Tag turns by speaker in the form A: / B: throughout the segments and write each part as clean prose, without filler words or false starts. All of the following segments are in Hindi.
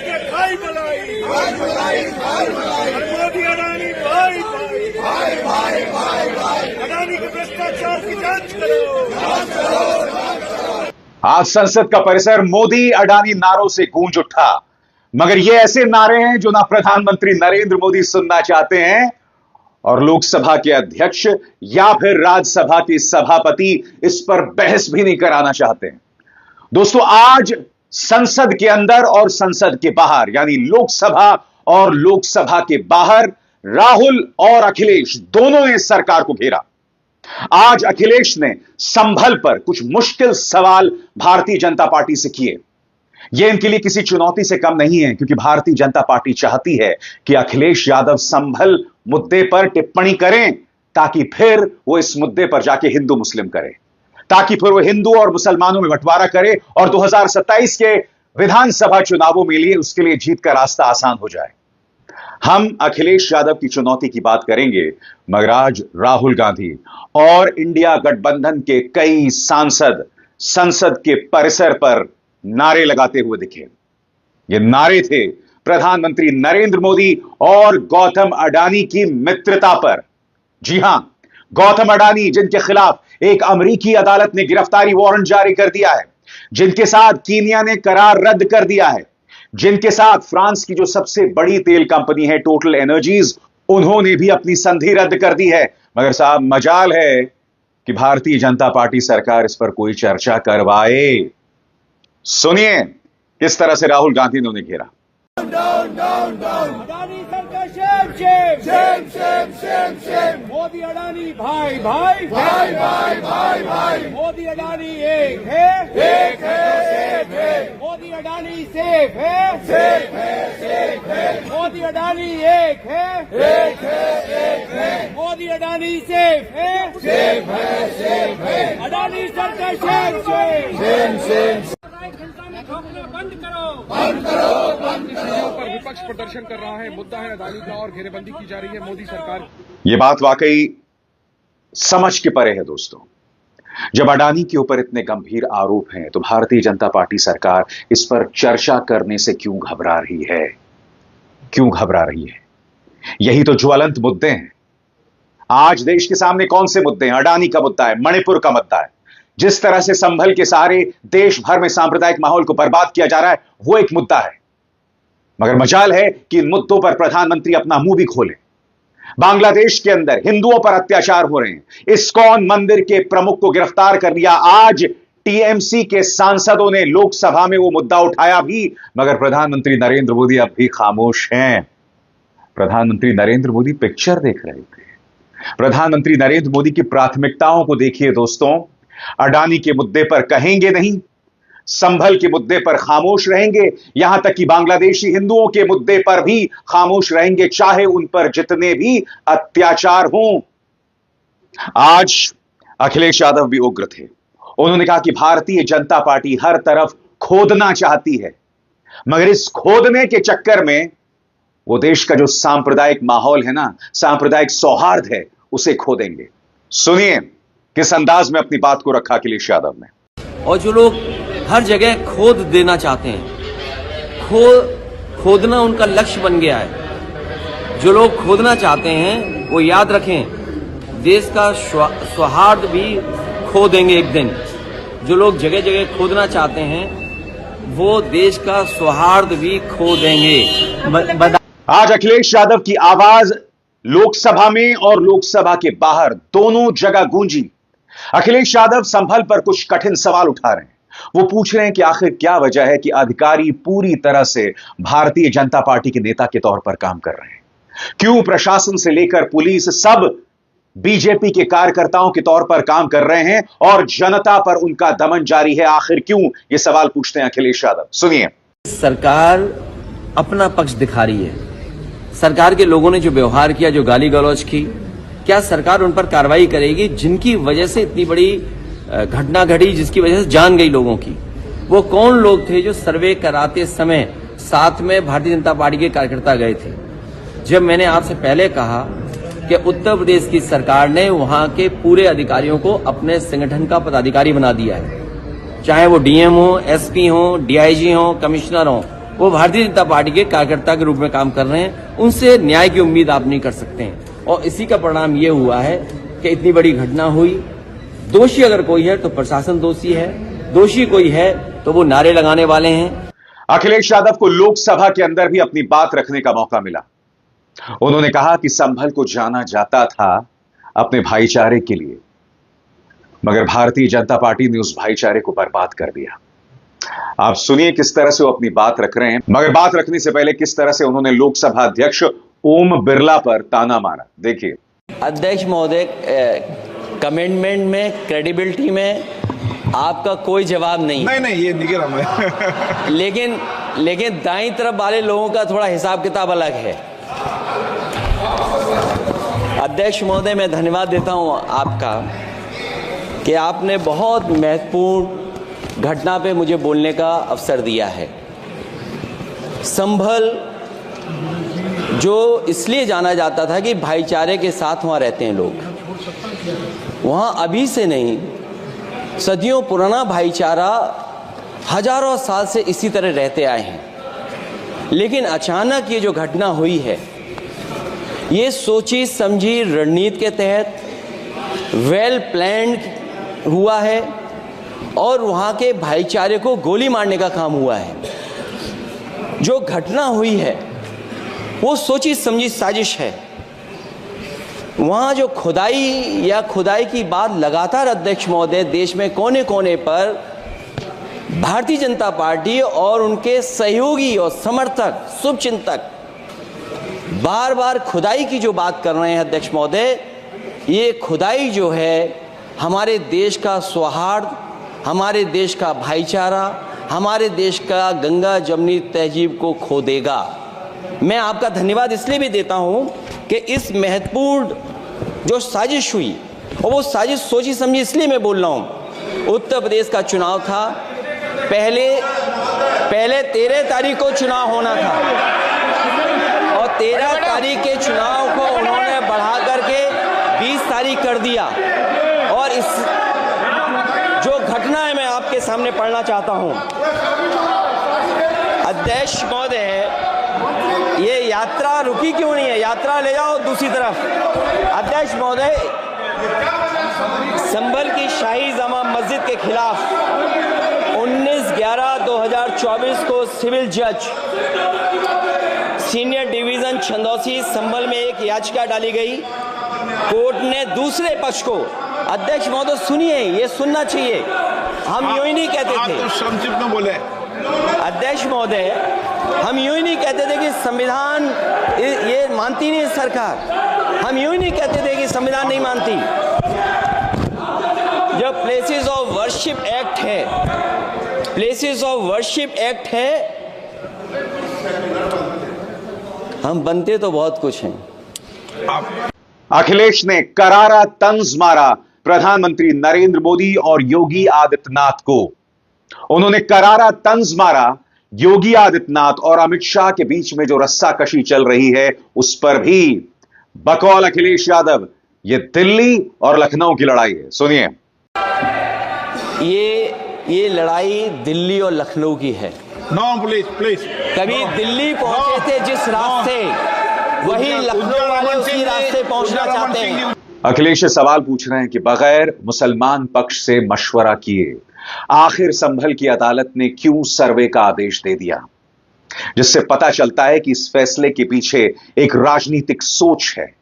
A: के भाई मलाई, मोदी अडानी भाई भाई, अडानी के भ्रष्टाचार की जांच करो।
B: आज संसद का परिसर मोदी अडानी नारों से गूंज उठा, मगर ये ऐसे नारे हैं जो ना प्रधानमंत्री नरेंद्र मोदी सुनना चाहते हैं और लोकसभा के अध्यक्ष या फिर राज्यसभा के सभापति इस पर बहस भी नहीं कराना चाहते हैं। दोस्तों, आज संसद के अंदर और संसद के बाहर, यानी लोकसभा और लोकसभा के बाहर, राहुल और अखिलेश दोनों ने सरकार को घेरा। आज अखिलेश ने संभल पर कुछ मुश्किल सवाल भारतीय जनता पार्टी से किए। यह इनके लिए किसी चुनौती से कम नहीं है, क्योंकि भारतीय जनता पार्टी चाहती है कि अखिलेश यादव संभल मुद्दे पर टिप्पणी करें, ताकि फिर वो इस मुद्दे पर जाके हिंदू मुस्लिम करे, ताकि फिर वो हिंदू और मुसलमानों में बंटवारा करे और 2027 के विधानसभा चुनावों में लिए उसके लिए जीत का रास्ता आसान हो जाए। हम अखिलेश यादव की चुनौती की बात करेंगे, मगर आज राहुल गांधी और इंडिया गठबंधन के कई सांसद संसद के परिसर पर नारे लगाते हुए दिखे। ये नारे थे प्रधानमंत्री नरेंद्र मोदी और गौतम अडानी की मित्रता पर। जी हां, गौतम अडानी, जिनके खिलाफ एक अमेरिकी अदालत ने गिरफ्तारी वारंट जारी कर दिया है, जिनके साथ कीनिया ने करार रद्द कर दिया है, जिनके साथ फ्रांस की जो सबसे बड़ी तेल कंपनी है टोटल एनर्जीज, उन्होंने भी अपनी संधि रद्द कर दी है। मगर साहब, मजाल है कि भारतीय जनता पार्टी सरकार इस पर कोई चर्चा करवाए। सुनिए किस तरह से राहुल गांधी ने उन्हें घेरा।
A: अडानी सरकार शेम, मोदी अडानी भाई, मोदी अडानी एक है, मोदी अडानी सेफ है, मोदी अडानी एक है, मोदी अडानी सेफ है, अडानी सरकार शेम। बंद करो।
C: पर विपक्ष प्रदर्शन कर रहा है, मुद्दा है अडानी का और घेरेबंदी की जा रही है मोदी सरकार।
B: यह बात वाकई समझ के परे है दोस्तों। जब अडानी के ऊपर इतने गंभीर आरोप हैं, तो भारतीय जनता पार्टी सरकार इस पर चर्चा करने से क्यों घबरा रही है? क्यों घबरा रही है? यही तो ज्वलंत मुद्दे हैं। आज देश के सामने कौन से मुद्दे हैं? अडानी का मुद्दा है, मणिपुर का मुद्दा है, जिस तरह से संभल के सारे देश भर में सांप्रदायिक माहौल को बर्बाद किया जा रहा है, वो एक मुद्दा है। मगर मजाल है कि इन मुद्दों पर प्रधानमंत्री अपना मुंह भी खोले। बांग्लादेश के अंदर हिंदुओं पर अत्याचार हो रहे हैं, इस्कॉन मंदिर के प्रमुख को गिरफ्तार कर लिया। आज टीएमसी के सांसदों ने लोकसभा में वो मुद्दा उठाया भी, मगर प्रधानमंत्री नरेंद्र मोदी अब भी खामोश हैं। प्रधानमंत्री नरेंद्र मोदी पिक्चर देख रहे थे। प्रधानमंत्री नरेंद्र मोदी की प्राथमिकताओं को देखिए दोस्तों। अडानी के मुद्दे पर कहेंगे नहीं, संभल के मुद्दे पर खामोश रहेंगे, यहां तक कि बांग्लादेशी हिंदुओं के मुद्दे पर भी खामोश रहेंगे, चाहे उन पर जितने भी अत्याचार हों। आज अखिलेश यादव भी उग्र थे। उन्होंने कहा कि भारतीय जनता पार्टी हर तरफ खोदना चाहती है, मगर इस खोदने के चक्कर में वो देश का जो सांप्रदायिक माहौल है ना, सांप्रदायिक सौहार्द है, उसे खोदेंगे। सुनिए किस अंदाज में अपनी बात को रखा अखिलेश यादव ने।
D: और जो लोग हर जगह खोद देना चाहते हैं, खोदना उनका लक्ष्य बन गया है। जो लोग खोदना चाहते हैं वो याद रखें, देश का सौहार्द भी खो देंगे एक दिन। जो लोग जगह जगह खोदना चाहते हैं वो देश का सौहार्द भी खो देंगे।
B: आज अखिलेश यादव की आवाज लोकसभा में और लोकसभा के बाहर दोनों जगह गूंजी। अखिलेश यादव संभल पर कुछ कठिन सवाल उठा रहे हैं। वो पूछ रहे हैं कि आखिर क्या वजह है कि अधिकारी पूरी तरह से भारतीय जनता पार्टी के नेता के तौर पर काम कर रहे हैं? क्यों प्रशासन से लेकर पुलिस सब बीजेपी के कार्यकर्ताओं के तौर पर काम कर रहे हैं और जनता पर उनका दमन जारी है? आखिर क्यों? ये सवाल पूछते हैं अखिलेश यादव। सुनिए।
D: सरकार अपना पक्ष दिखा रही है। सरकार के लोगों ने जो व्यवहार किया, जो गाली गलौज की, क्या सरकार उन पर कार्रवाई करेगी जिनकी वजह से इतनी बड़ी घटना घटी, जिसकी वजह से जान गई लोगों की? वो कौन लोग थे जो सर्वे कराते समय साथ में भारतीय जनता पार्टी के कार्यकर्ता गए थे? जब मैंने आपसे पहले कहा कि उत्तर प्रदेश की सरकार ने वहां के पूरे अधिकारियों को अपने संगठन का पदाधिकारी बना दिया है, चाहे वो डीएम हो, एसपी हो, डीआईजी हो, कमिश्नर हो, वो भारतीय जनता पार्टी के कार्यकर्ता के रूप में काम कर रहे हैं, उनसे न्याय की उम्मीद आप नहीं कर सकते हैं। और इसी का परिणाम ये हुआ है कि इतनी बड़ी घटना हुई। दोषी अगर कोई है तो प्रशासन दोषी है, दोषी कोई है तो वो नारे लगाने वाले हैं।
B: अखिलेश यादव को लोकसभा के अंदर भी अपनी बात रखने का मौका मिला। उन्होंने कहा कि संभल को जाना जाता था अपने भाईचारे के लिए, मगर भारतीय जनता पार्टी ने उस भाईचारे को बर्बाद कर दिया। आप सुनिए किस तरह से वो अपनी बात रख रहे हैं, मगर बात रखने से पहले किस तरह से उन्होंने लोकसभा अध्यक्ष ओम बिरला पर ताना मारा। देखिए।
D: अध्यक्ष महोदय, कमेंटमेंट में, क्रेडिबिलिटी में आपका कोई जवाब नहीं।
E: नहीं ये नहीं कह रहा मैं।
D: लेकिन दाईं तरफ वाले लोगों का थोड़ा हिसाब किताब अलग है। अध्यक्ष महोदय, मैं धन्यवाद देता हूं आपका कि आपने बहुत महत्वपूर्ण घटना पे मुझे बोलने का अवसर दिया है। संभल जो इसलिए जाना जाता था कि भाईचारे के साथ वहाँ रहते हैं लोग, वहाँ अभी से नहीं, सदियों पुराना भाईचारा हजारों साल से इसी तरह रहते आए हैं। लेकिन अचानक ये जो घटना हुई है, ये सोची समझी रणनीति के तहत वेल प्लान्ड हुआ है और वहाँ के भाईचारे को गोली मारने का काम हुआ है। जो घटना हुई है वो सोची समझी साजिश है। वहाँ जो खुदाई की बात लगातार अध्यक्ष महोदय देश में कोने कोने पर भारतीय जनता पार्टी और उनके सहयोगी और समर्थक, शुभचिंतक बार बार खुदाई की जो बात कर रहे हैं अध्यक्ष महोदय, ये खुदाई जो है हमारे देश का सौहार्द, हमारे देश का भाईचारा, हमारे देश का गंगा जमनी तहजीब को खो देगा। मैं आपका धन्यवाद इसलिए भी देता हूं कि इस महत्वपूर्ण जो साजिश हुई, और वो साजिश सोची समझी इसलिए मैं बोल रहा हूं। उत्तर प्रदेश का चुनाव था, पहले 13 तारीख को चुनाव होना था और 13 तारीख के चुनाव को उन्होंने बढ़ा करके 20 तारीख कर दिया। और इस जो घटना है मैं आपके सामने पढ़ना चाहता हूं। अध्यक्ष महोदय, ये यात्रा रुकी क्यों नहीं है? यात्रा ले जाओ दूसरी तरफ। अध्यक्ष महोदय, संभल की शाही जामा मस्जिद के खिलाफ 19/11/2024 को सिविल जज सीनियर डिवीजन छंदौसी संभल में एक याचिका डाली गई। कोर्ट ने दूसरे पक्ष को, अध्यक्ष महोदय सुनिए, ये सुनना चाहिए, हम यूं ही नहीं कहते थे।
E: तो संक्षिप्त में बोले।
D: अध्यक्ष महोदय, हम यूं ही नहीं कहते थे कि संविधान ये मानती नहीं सरकार, हम यूं ही नहीं कहते थे कि संविधान नहीं मानती। जो प्लेसेस ऑफ वर्शिप एक्ट है, प्लेसेस ऑफ वर्शिप एक्ट है, हम बनते तो बहुत कुछ हैं।
B: अखिलेश ने करारा तंज मारा प्रधानमंत्री नरेंद्र मोदी और योगी आदित्यनाथ को। उन्होंने करारा तंज मारा योगी आदित्यनाथ और अमित शाह के बीच में जो रस्साकशी चल रही है उस पर भी। बकौल अखिलेश यादव, ये दिल्ली और लखनऊ की लड़ाई है। सुनिए।
D: ये लड़ाई दिल्ली और लखनऊ की है।
E: No please.
D: कभी दिल्ली पहुंचे थे जिस रास्ते, वही लखनऊ वाले उसी रास्ते पहुंचना चाहते हैं।
B: अखिलेश सवाल पूछ रहे हैं कि बगैर मुसलमान पक्ष से मशवरा किए आखिर संभल की अदालत ने क्यों सर्वे का आदेश दे दिया, जिससे पता चलता है कि इस फैसले के पीछे एक राजनीतिक सोच है।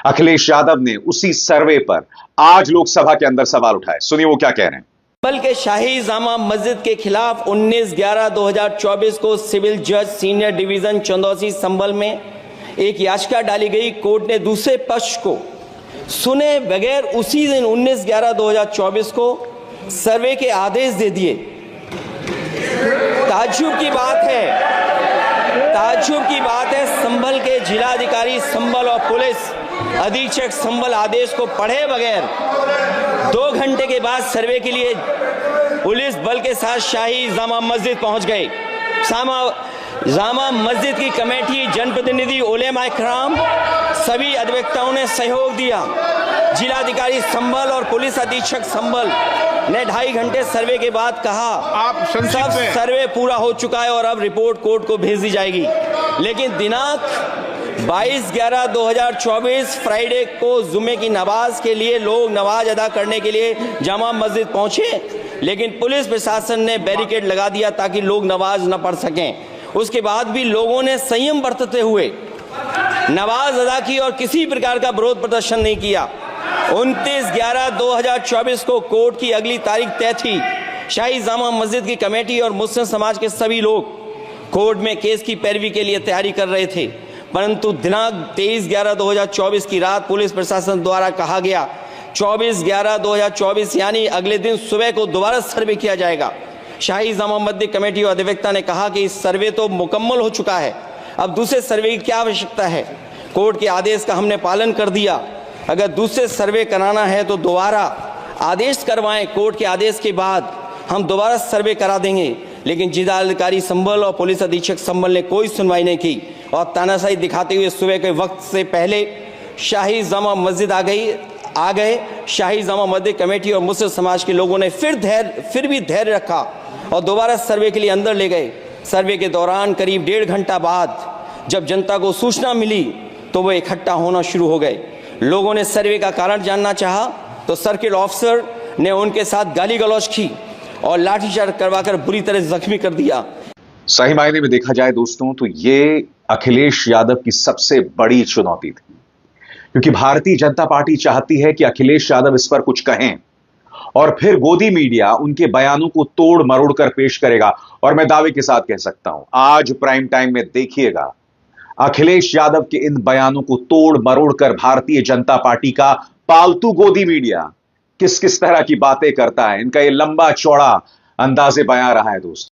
B: अखिलेश यादव ने उसी सर्वे पर आज लोकसभा के अंदर सवाल उठाए। सुनिए वो क्या कह रहे हैं।
D: संभल के शाही जामा मस्जिद के खिलाफ 19/11/2024 को सिविल जज सीनियर डिवीजन चंदौसी संभल में एक याचिका डाली गई। कोर्ट ने दूसरे पक्ष को सुने बगैर उसी दिन 19/11/2024 को सर्वे के आदेश दे दिए। ताज्जुब की बात है संभल के जिलाधिकारी संभल और पुलिस अधीक्षक संभल आदेश को पढ़े बगैर 2 घंटे के बाद सर्वे के लिए पुलिस बल के साथ शाही जामा मस्जिद पहुंच गए। जामा मस्जिद की कमेटी, जनप्रतिनिधि, उलेमा इकराम, सभी अधिवक्ताओं ने सहयोग दिया। जिलाधिकारी संभल और पुलिस अधीक्षक संभल ने 2.5 घंटे सर्वे के बाद कहा
E: आप संक्षिप्त
D: सब
E: में।
D: सर्वे पूरा हो चुका है और अब रिपोर्ट कोर्ट को भेज दी जाएगी। लेकिन दिनांक 22/11/2024 फ्राइडे को जुमे की नमाज के लिए लोग नमाज अदा करने के लिए जामा मस्जिद पहुंचे, लेकिन पुलिस प्रशासन ने बैरिकेड लगा दिया ताकि लोग नमाज न पढ़ सकें। उसके बाद भी लोगों ने संयम बरतते हुए नमाज अदा की और किसी प्रकार का विरोध प्रदर्शन नहीं किया। 29/11/2024 को कोर्ट की अगली तारीख तय थी। शाही जामा मस्जिद की कमेटी और मुस्लिम समाज के सभी लोग कोर्ट में केस की पैरवी के लिए तैयारी कर रहे थे, परंतु दिनांक 23/11/2024 की रात पुलिस प्रशासन द्वारा कहा गया 24/11/2024 यानी अगले दिन सुबह को दोबारा सर्वे किया जाएगा। शाही जामा मस्जिद कमेटी और अधिवक्ता ने कहा कि इस सर्वे तो मुकम्मल हो चुका है, अब दूसरे सर्वे की क्या आवश्यकता है। कोर्ट के आदेश का हमने पालन कर दिया। अगर दूसरे सर्वे कराना है तो दोबारा आदेश करवाएं, कोर्ट के आदेश के बाद हम दोबारा सर्वे करा देंगे। लेकिन जिलाधिकारी संभल और पुलिस अधीक्षक संभल ने कोई सुनवाई नहीं की और तानाशाही दिखाते हुए सुबह के वक्त से पहले शाही जामा मस्जिद आ गए। शाही जामा मस्जिद कमेटी और मुस्लिम समाज के लोगों ने फिर भी धैर्य रखा और दोबारा सर्वे के लिए अंदर ले गए। सर्वे के दौरान करीब 1.5 घंटा बाद जब जनता को सूचना मिली तो वो इकट्ठा होना शुरू हो गए। लोगों ने सर्वे का कारण जानना चाहा तो सर्किल ऑफिसर ने उनके साथ गाली गलौज की और लाठीचार्ज करवाकर बुरी तरह जख्मी कर दिया।
B: सही मायने में देखा जाए दोस्तों तो ये अखिलेश यादव की सबसे बड़ी चुनौती थी, क्योंकि भारतीय जनता पार्टी चाहती है कि अखिलेश यादव इस पर कुछ कहें और फिर गोदी मीडिया उनके बयानों को तोड़ मरोड़ कर पेश करेगा। और मैं दावे के साथ कह सकता हूं, आज प्राइम टाइम में देखिएगा अखिलेश यादव के इन बयानों को तोड़ मरोड़ कर भारतीय जनता पार्टी का पालतू गोदी मीडिया किस किस तरह की बातें करता है। इनका ये लंबा चौड़ा अंदाजे बयां रहा है दोस्तों।